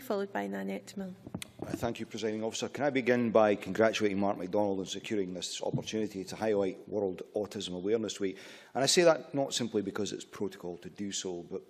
followed by Nanette Mill. Thank you, Presiding Officer. Can I begin by congratulating Mark MacDonald on securing this opportunity to highlight World Autism Awareness Week. And I say that not simply because it's protocol to do so, but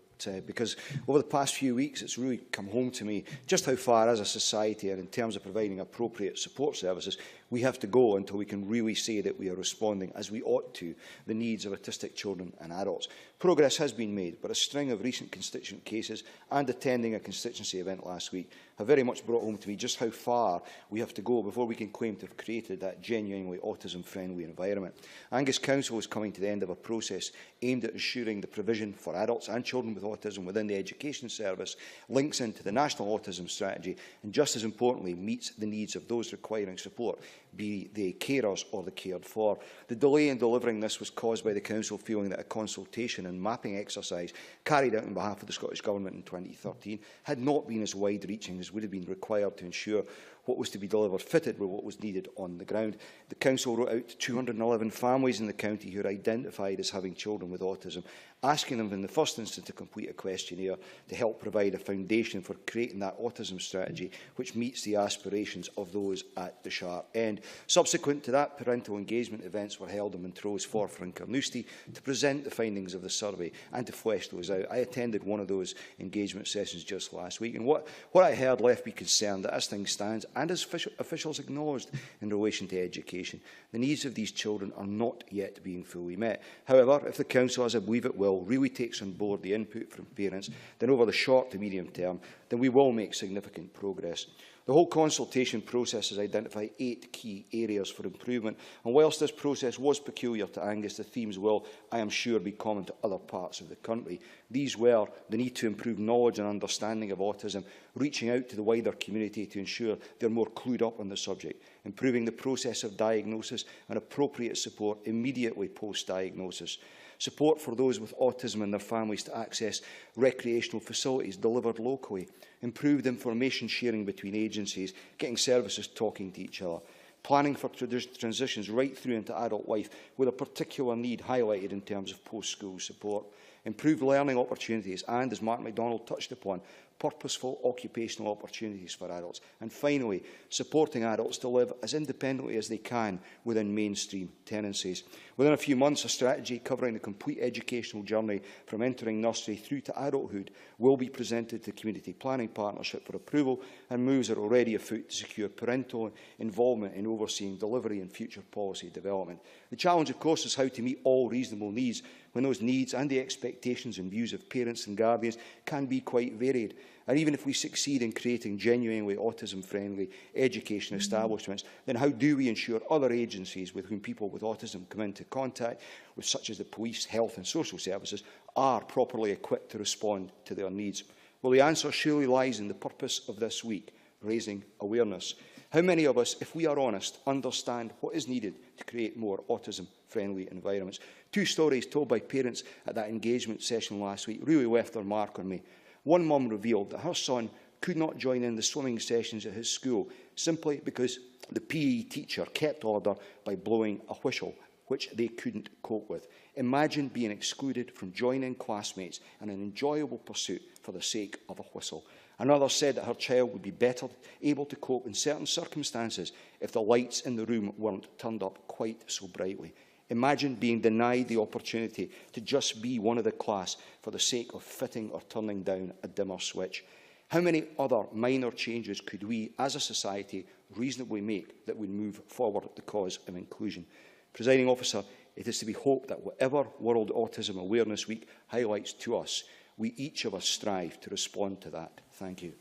because over the past few weeks it's really come home to me just how far as a society and in terms of providing appropriate support services we have to go until we can really say that we are responding as we ought to the needs of autistic children and adults. Progress has been made, but a string of recent constituent cases and attending a constituency event last week have very much brought home to me just how far we have to go before we can claim to have created that genuinely autism-friendly environment. Angus Council is coming to the end of a process aimed at ensuring the provision for adults and children with autism within the education service links into the National Autism Strategy and, just as importantly, meets the needs of those requiring support, be they carers or the cared for. The delay in delivering this was caused by the Council feeling that a consultation and mapping exercise carried out on behalf of the Scottish Government in 2013 had not been as wide-reaching as would have been required to ensure what was to be delivered fitted with what was needed on the ground. The Council wrote out to 211 families in the county who are identified as having children with autism, asking them in the first instance to complete a questionnaire to help provide a foundation for creating that autism strategy which meets the aspirations of those at the sharp end. Subsequent to that, parental engagement events were held in Montrose, Forth and Carnoustie to present the findings of the survey and to flesh those out. I attended one of those engagement sessions just last week, and what I heard left me concerned that as things stand, and as officials acknowledged in relation to education, the needs of these children are not yet being fully met. However, if the Council, as I believe it will, really takes on board the input from parents, then over the short to medium term, then we will make significant progress. The whole consultation process has identified 8 key areas for improvement, and whilst this process was peculiar to Angus, the themes will, I am sure, be common to other parts of the country. These were the need to improve knowledge and understanding of autism, reaching out to the wider community to ensure they are more clued up on the subject, improving the process of diagnosis and appropriate support immediately post-diagnosis, support for those with autism and their families to access recreational facilities delivered locally, improved information sharing between agencies, getting services talking to each other, planning for transitions right through into adult life with a particular need highlighted in terms of post-school support, improved learning opportunities and, as Mark MacDonald touched upon, purposeful occupational opportunities for adults, and finally, supporting adults to live as independently as they can within mainstream tenancies. Within a few months, a strategy covering the complete educational journey from entering nursery through to adulthood will be presented to the Community Planning Partnership for approval, and moves are already afoot to secure parental involvement in overseeing delivery and future policy development. The challenge, of course, is how to meet all reasonable needs when those needs and the expectations and views of parents and guardians can be quite varied. And even if we succeed in creating genuinely autism-friendly education establishments, then how do we ensure other agencies with whom people with autism come into contact, with such as the police, health and social services, are properly equipped to respond to their needs? Well, the answer surely lies in the purpose of this week, raising awareness. How many of us, if we are honest, understand what is needed to create more autism-friendly environments? 2 stories told by parents at that engagement session last week really left their mark on me. One mum revealed that her son could not join in the swimming sessions at his school simply because the PE teacher kept order by blowing a whistle, which they couldn't cope with. Imagine being excluded from joining classmates in an enjoyable pursuit for the sake of a whistle. Another said that her child would be better able to cope in certain circumstances if the lights in the room weren't turned up quite so brightly. Imagine being denied the opportunity to just be one of the class for the sake of fitting or turning down a dimmer switch. How many other minor changes could we, as a society, reasonably make that would move forward the cause of inclusion? Presiding Officer, it is to be hoped that whatever World Autism Awareness Week highlights to us, we each of us strive to respond to that. Thank you.